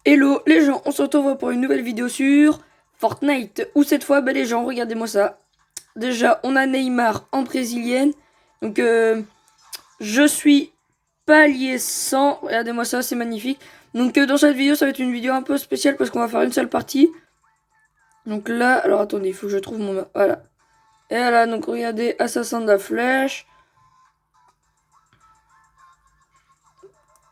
Hello les gens, on se retrouve pour une nouvelle vidéo sur Fortnite. Où cette fois, les gens, regardez-moi ça. Déjà, on a Neymar en brésilienne. Donc, je suis palier 100. Regardez-moi ça, c'est magnifique. Donc, dans cette vidéo, ça va être une vidéo un peu spéciale parce qu'on va faire une seule partie. Donc là, alors attendez, il faut que je trouve mon... Voilà. Et là, donc regardez, assassin de la flèche.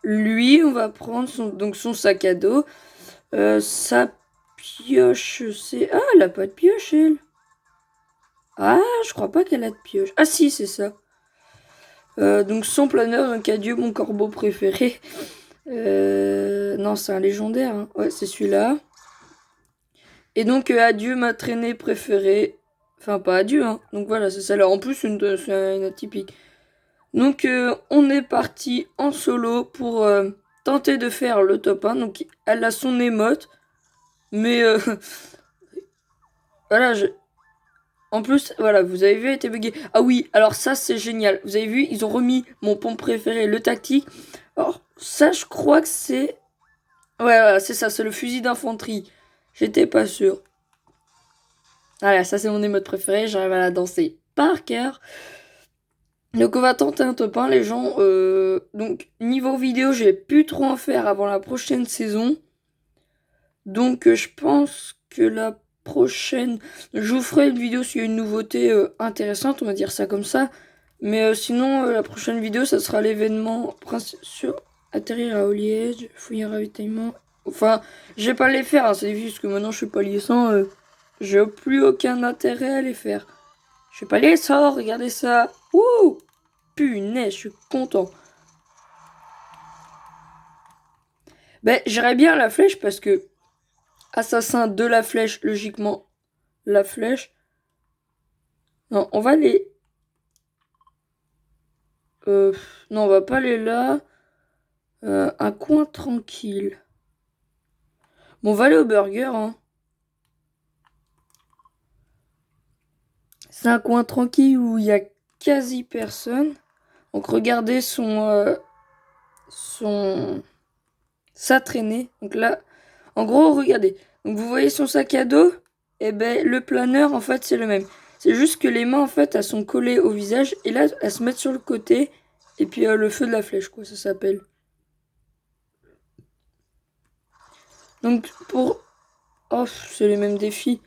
Lui, on va prendre son sac à dos. Sa pioche, c'est... Ah, elle a pas de pioche, elle. Ah, je crois pas qu'elle a de pioche. Ah si, c'est ça. Donc son planeur, donc adieu mon corbeau préféré. Non, c'est un légendaire. Hein. Ouais, c'est celui-là. Et donc adieu ma traînée préférée. Enfin, pas adieu, hein. Donc voilà, c'est ça là. En plus, c'est une atypique. Donc on est parti en solo pour tenter de faire le top 1. Donc elle a son émote. Mais voilà, en plus, voilà, vous avez vu, elle était buggée. Ah oui, alors ça, c'est génial. Vous avez vu, ils ont remis mon pompe préféré, le tactique. Alors, ça, je crois que c'est... Ouais, voilà, c'est ça, c'est le fusil d'infanterie. J'étais pas sûr. Voilà, ça, c'est mon émode préféré. J'arrive à la danser par cœur. Donc, on va tenter un top 1, les gens. Donc, niveau vidéo, j'ai plus trop en faire avant la prochaine saison. Donc, je pense que la prochaine... Je vous ferai une vidéo s'il y a une nouveauté intéressante, on va dire ça comme ça. Mais sinon, la prochaine vidéo, ça sera l'événement sur atterrir à Oliège, fouiller un ravitaillement. Enfin, je vais pas les faire, hein, c'est juste que maintenant je suis pas liaison. J'ai plus aucun intérêt à les faire. Je suis pas liaison, regardez ça. Ouh! Punaise, je suis content. Ben, j'irais bien la flèche parce que assassin de la flèche, logiquement, la flèche. Non, on va les... non, on va pas aller là. Un coin tranquille. Bon, on va aller au burger, hein. C'est un coin tranquille où il y a quasi personne. Donc regardez sa traînée. Donc là, en gros, regardez. Donc vous voyez son sac à dos. Et ben le planeur en fait c'est le même. C'est juste que les mains en fait elles sont collées au visage et là elles se mettent sur le côté. Et puis le feu de la flèche quoi ça s'appelle. Donc pour... Oh c'est les mêmes défis.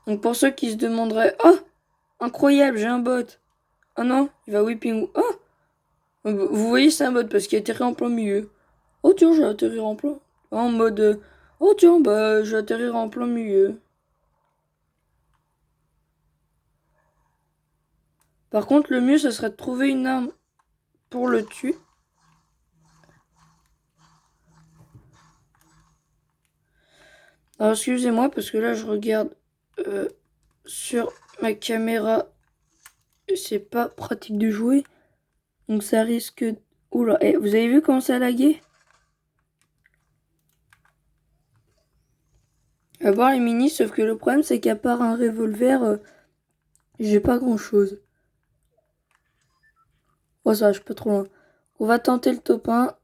Donc pour ceux qui se demanderaient... Oh incroyable j'ai un bot. Oh non il va whipping. Oh vous voyez, c'est un mode parce qu'il atterrit en plein milieu. Oh tiens, je vais atterrir en plein. En mode. Oh tiens, bah je vais atterrir en plein milieu. Par contre, le mieux, ce serait de trouver une arme pour le tuer. Alors excusez-moi parce que là, je regarde sur ma caméra. C'est pas pratique de jouer. Donc ça risque. Oula, vous avez vu comment ça a lagué? À voir les minis, sauf que le problème, c'est qu'à part un revolver, j'ai pas grand-chose. Oh ça, je suis pas trop loin. On va tenter le top 1.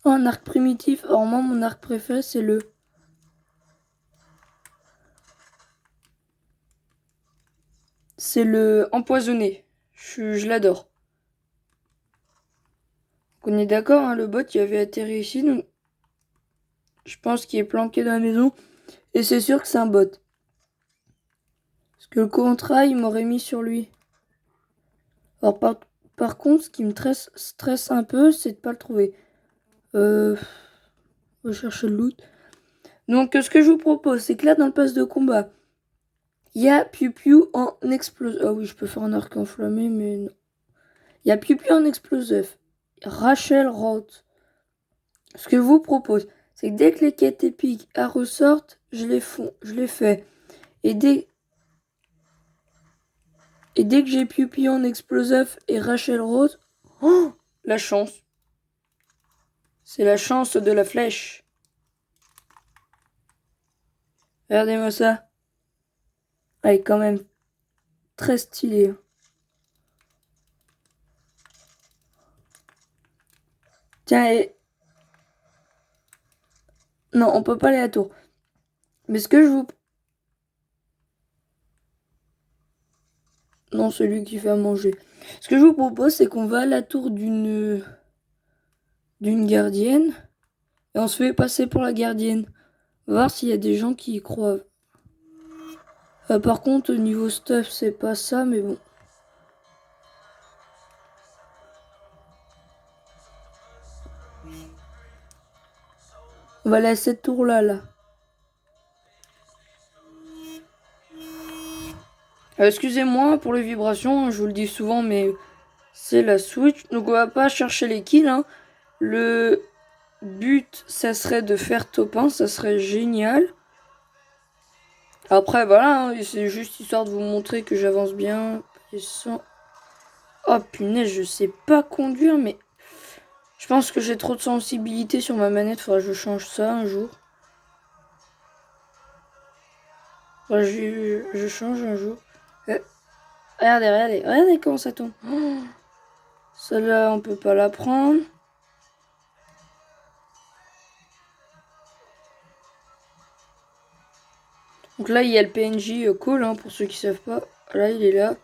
Oh, un arc primitif. Or, moi, mon arc préféré, c'est le... C'est le empoisonné. Je l'adore. On est d'accord, hein, le bot, il avait atterri ici, donc... Je pense qu'il est planqué dans la maison. Et c'est sûr que c'est un bot. Parce que le contrat, il m'aurait mis sur lui. Alors, par contre, ce qui me stresse un peu, c'est de pas le trouver. On va chercher le loot. Donc, ce que je vous propose, c'est que là, dans le pass de combat, il y a Piu Piu en explosif. Ah oui, je peux faire un arc enflammé, mais non. Il y a Piu Piu en explosif. Rachel Roth. Ce que je vous propose, c'est que dès que les quêtes épiques ressortent, je les fais. Et dès que j'ai Piu Piu en explosif et Rachel Roth, oh, la chance. C'est la chance de la flèche. Regardez-moi ça. Elle est quand même très stylée. Tiens, et... Non, on peut pas aller à la tour. Mais ce que je vous... Non, celui qui fait à manger. Ce que je vous propose, c'est qu'on va à la tour d'une gardienne. Et on se fait passer pour la gardienne. Voir s'il y a des gens qui y croient. Par contre, au niveau stuff, c'est pas ça, mais bon. On va aller à cette tour-là, là. Excusez-moi pour les vibrations, je vous le dis souvent, mais c'est la Switch. Donc on va pas chercher les kills, hein. Le but, ça serait de faire top 1, ça serait génial. Après, voilà, hein, c'est juste histoire de vous montrer que j'avance bien. Oh punaise, je sais pas conduire, mais je pense que j'ai trop de sensibilité sur ma manette. Faudra que je change ça un jour. Je change un jour. Regardez comment ça tombe. Oh, celle-là, on peut pas la prendre. Donc là, il y a le PNJ Call, hein, pour ceux qui savent pas. Là, il est là.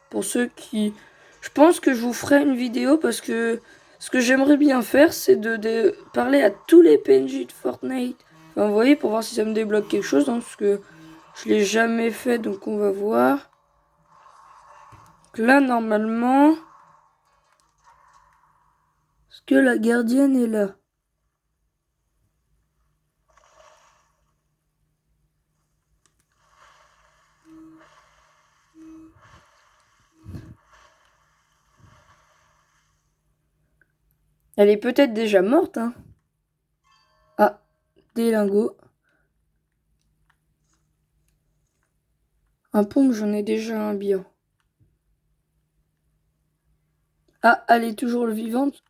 Pour ceux qui... Je pense que je vous ferai une vidéo parce que ce que j'aimerais bien faire, c'est de parler à tous les PNJ de Fortnite. Enfin, vous voyez, pour voir si ça me débloque quelque chose, hein, parce que je l'ai jamais fait, donc on va voir. Donc là, normalement... Est-ce que la gardienne est là? Elle est peut-être déjà morte, hein. Ah, des lingots. Un pompe, j'en ai déjà un bien. Ah, elle est toujours vivante.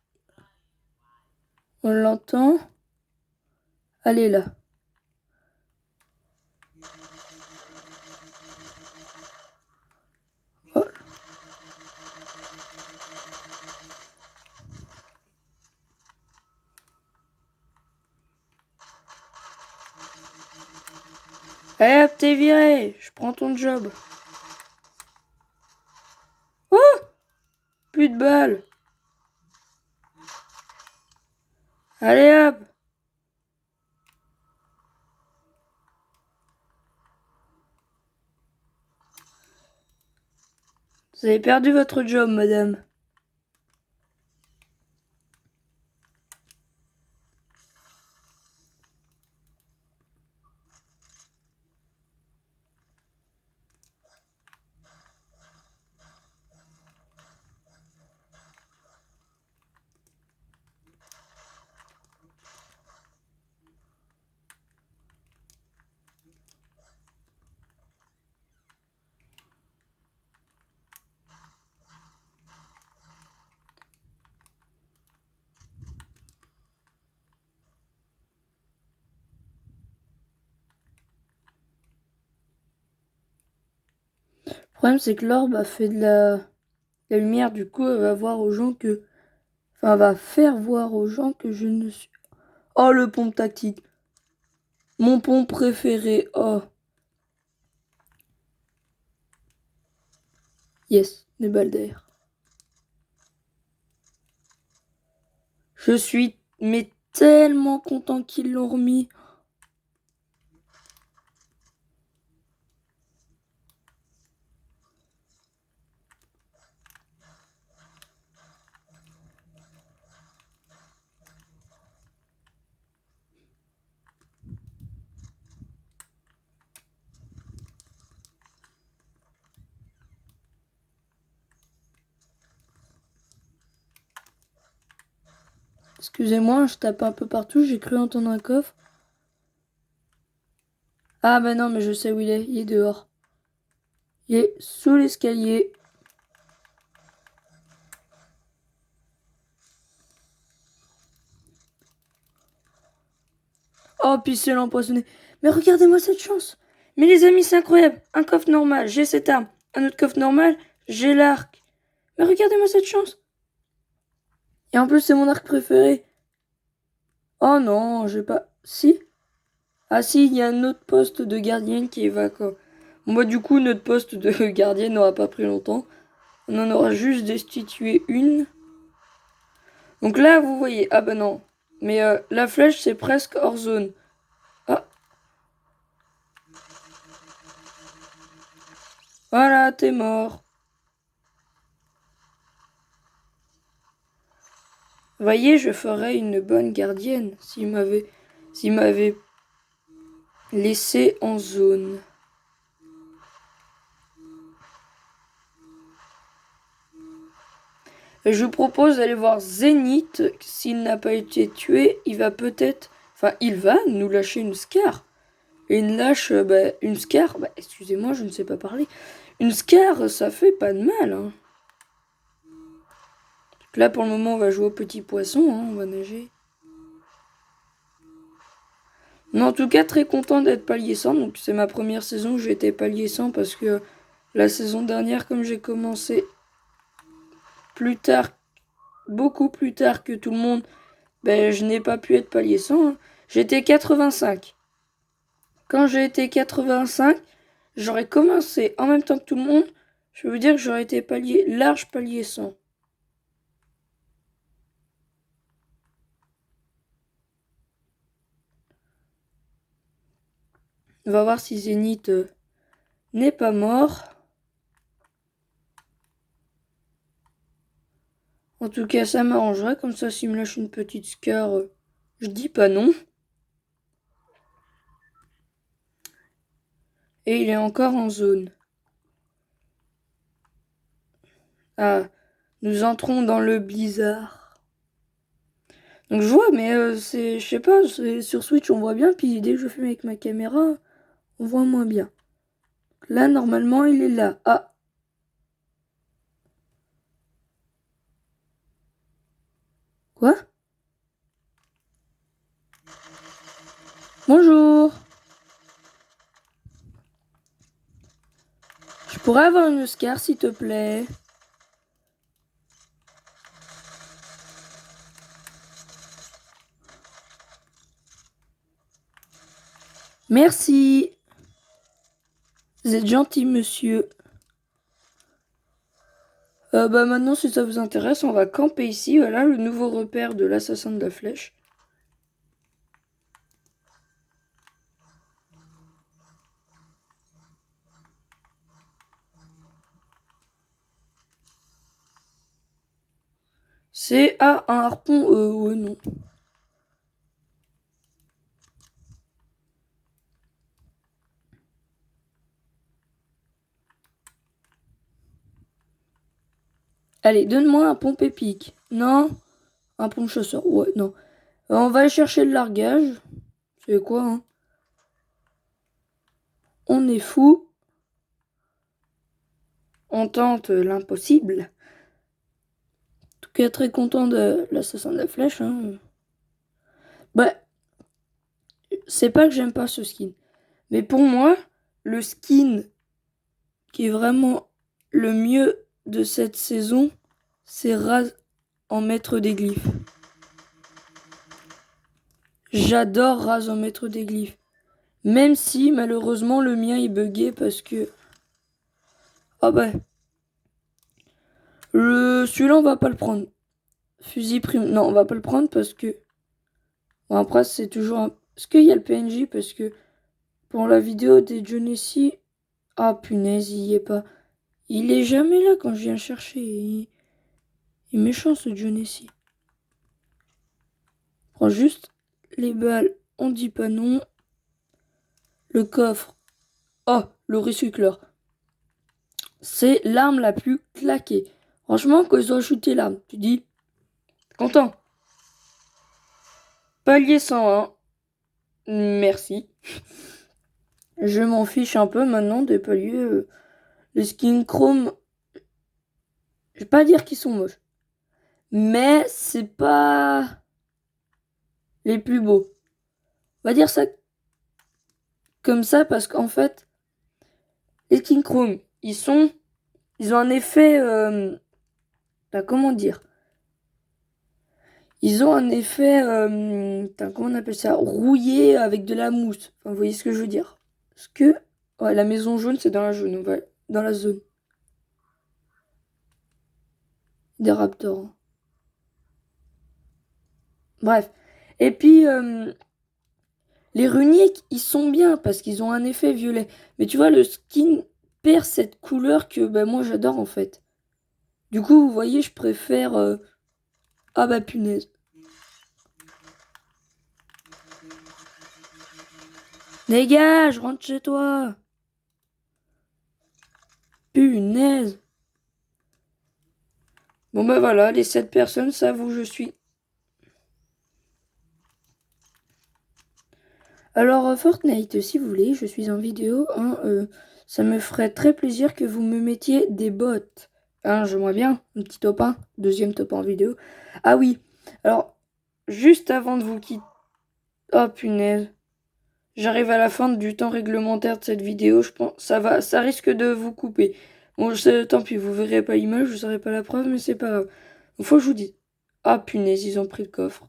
On l'entend. Elle est là. Oh. Allez hop, t'es viré. Je prends ton job. Oh! Plus de balles. Allez hop. Vous avez perdu votre job, madame. Le problème, c'est que l'orbe a fait de la lumière. Du coup, elle va voir aux gens que... Enfin, elle va faire voir aux gens que je ne suis... Oh, le pompe tactique. Mon pompe préféré. Oh. Yes, des balles d'air. Je suis mais tellement content qu'ils l'ont remis. Excusez-moi, je tape un peu partout, j'ai cru entendre un coffre. Ah bah non, mais je sais où il est dehors. Il est sous l'escalier. Oh, puis c'est l'empoisonné. Mais regardez-moi cette chance. Mais les amis, c'est incroyable. Un coffre normal, j'ai cette arme. Un autre coffre normal, j'ai l'arc. Mais regardez-moi cette chance. Et en plus, c'est mon arc préféré. Oh non, j'ai pas... Si? Ah si, il y a un autre poste de gardienne qui est vacant. Bon bah du coup, notre poste de gardienne n'aura pas pris longtemps. On en aura juste destitué une. Donc là, vous voyez... Ah bah non. Mais la flèche, c'est presque hors zone. Ah. Voilà, t'es mort. Voyez, je ferais une bonne gardienne s'il m'avait laissé en zone. Et je vous propose d'aller voir Zénith. S'il n'a pas été tué, il va peut-être... Enfin, il va nous lâcher une Scar. Et une Scar... Bah, excusez-moi, je ne sais pas parler. Une Scar, ça fait pas de mal, hein. Là, pour le moment, on va jouer au petit poisson, hein, on va nager. Mais en tout cas, très content d'être palier 100. Donc, c'est ma première saison où j'ai été palier 100 parce que la saison dernière, comme j'ai commencé plus tard, beaucoup plus tard que tout le monde, ben, je n'ai pas pu être palier 100. Hein. J'étais 85. Quand j'ai été 85, j'aurais commencé en même temps que tout le monde. Je veux dire que j'aurais été large palier 100. On va voir si Zénith n'est pas mort. En tout cas, ça m'arrangerait. Comme ça, s'il me lâche une petite Scar, je dis pas non. Et il est encore en zone. Ah, nous entrons dans le blizzard. Donc je vois, mais je sais pas, sur Switch on voit bien, puis dès que je filme avec ma caméra, on voit moins bien. Là, normalement, il est là. Ah. Quoi? Bonjour. Je pourrais avoir une Scar, s'il te plaît? Merci. Vous êtes gentil, monsieur. Bah maintenant, si ça vous intéresse, on va camper ici. Voilà, le nouveau repère de l'assassin de la flèche. C'est un harpon. Ouais, non. Allez, donne-moi un pompe épique. Non? Un pompe chasseur. Ouais, non. On va aller chercher le largage. C'est quoi, hein? On est fou. On tente l'impossible. En tout cas, très content de l'assassin de la flèche. Hein. Bah, c'est pas que j'aime pas ce skin. Mais pour moi, le skin qui est vraiment le mieux de cette saison, c'est Raz en maître des glyphes. J'adore Raz en maître des glyphes. Même si, malheureusement, le mien est bugué parce que... Ah bah... Celui-là, on va pas le prendre. Fusil prime... Non, on va pas le prendre parce que... Bon, après, c'est toujours un... Est-ce qu'il y a le PNJ? Parce que... Pour la vidéo des Jonesy... Ah, punaise, il y est pas. Il est jamais là quand je viens chercher. Il est méchant, ce Jonesy. Prends juste les balles. On dit pas non. Le coffre. Oh, le recycleur. C'est l'arme la plus claquée. Franchement, quand ils ont ajouté l'arme, tu dis... Content. Palier 101. Merci. Je m'en fiche un peu maintenant des paliers. Les skins chrome, je vais pas dire qu'ils sont moches. Mais c'est pas les plus beaux. On va dire ça comme ça parce qu'en fait, les King Chrome, ils ont un effet, comment dire? Ils ont un effet, comment on appelle ça? Rouillé avec de la mousse. Enfin, vous voyez ce que je veux dire? Parce que, ouais, la maison jaune, c'est dans la jaune, on va dans la zone des raptors, hein. Bref. Et puis, les runiques, ils sont bien parce qu'ils ont un effet violet. Mais tu vois, le skin perd cette couleur que bah, moi j'adore en fait. Du coup, vous voyez, je préfère... Ah bah punaise. Dégage, rentre chez toi. Punaise. Bon bah voilà, les 7 personnes savent où je suis. Alors Fortnite, si vous voulez, je suis en vidéo, hein, ça me ferait très plaisir que vous me mettiez des bots. Hein, j'aimerais bien, un petit top 1, deuxième top 1 vidéo. Ah oui, alors, juste avant de vous quitter... Oh punaise. J'arrive à la fin du temps réglementaire de cette vidéo, je pense, ça risque de vous couper. Bon, tant pis, vous verrez pas l'image, je saurai pas la preuve, mais c'est pas grave. Faut que je vous dise. Ah punaise, ils ont pris le coffre.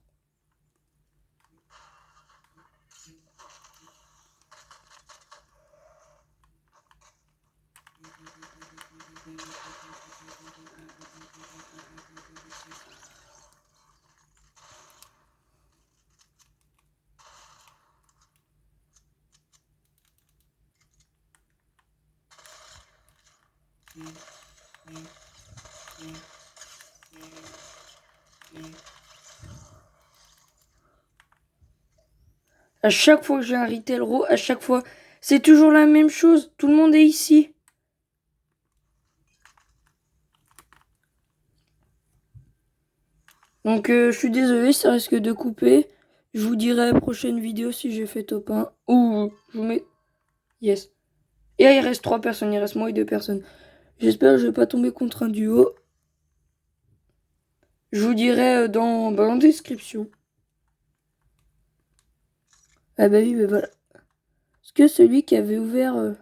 À chaque fois que j'ai un retail row, à chaque fois, c'est toujours la même chose. Tout le monde est ici. Donc je suis désolé, ça risque de couper. Je vous dirai à la prochaine vidéo si j'ai fait top 1. Ou je vous mets... Yes. Et là, il reste 3 personnes, il reste moi et 2 personnes. J'espère que je vais pas tomber contre un duo. Je vous dirai dans la description. Ah bah oui, bah voilà. Est-ce que celui qui avait ouvert...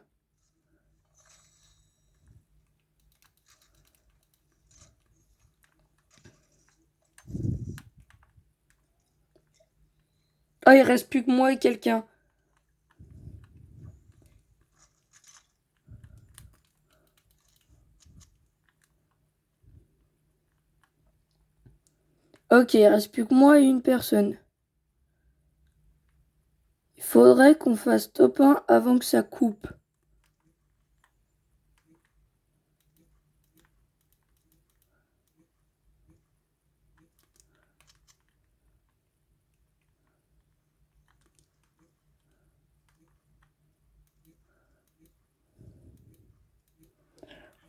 Ah, il reste plus que moi et quelqu'un. Ok, il reste plus que moi et une personne. Il faudrait qu'on fasse top 1 avant que ça coupe.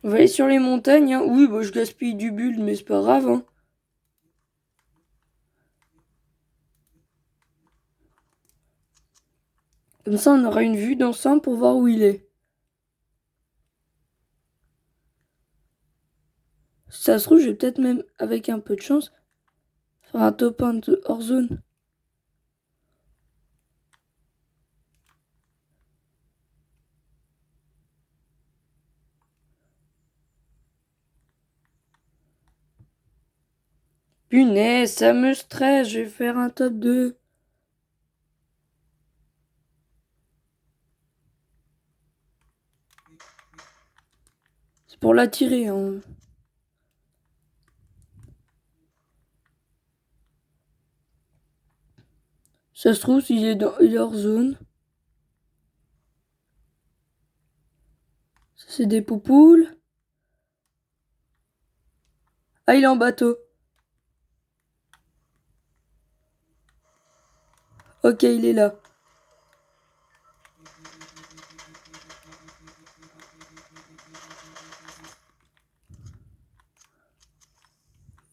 On va aller sur les montagnes, hein. Oui, bah je gaspille du build, mais c'est pas grave, hein. Comme ça, on aura une vue d'ensemble pour voir où il est. Si ça se trouve, je vais peut-être même, avec un peu de chance, faire un top 1 de hors zone. Punaise, ça me stresse, je vais faire un top 2. C'est pour l'attirer, hein. Ça se trouve, il est hors zone. Ça, c'est des poupoules. Ah, il est en bateau. Ok, il est là.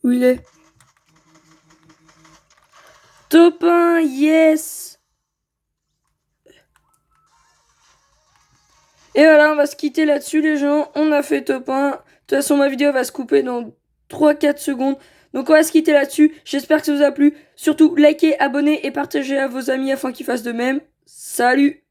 Où il est? Top 1, yes! Et voilà, on va se quitter là-dessus, les gens. On a fait top 1. De toute façon, ma vidéo va se couper dans 3-4 secondes. Donc on va se quitter là-dessus. J'espère que ça vous a plu. Surtout, likez, abonnez et partagez à vos amis afin qu'ils fassent de même. Salut!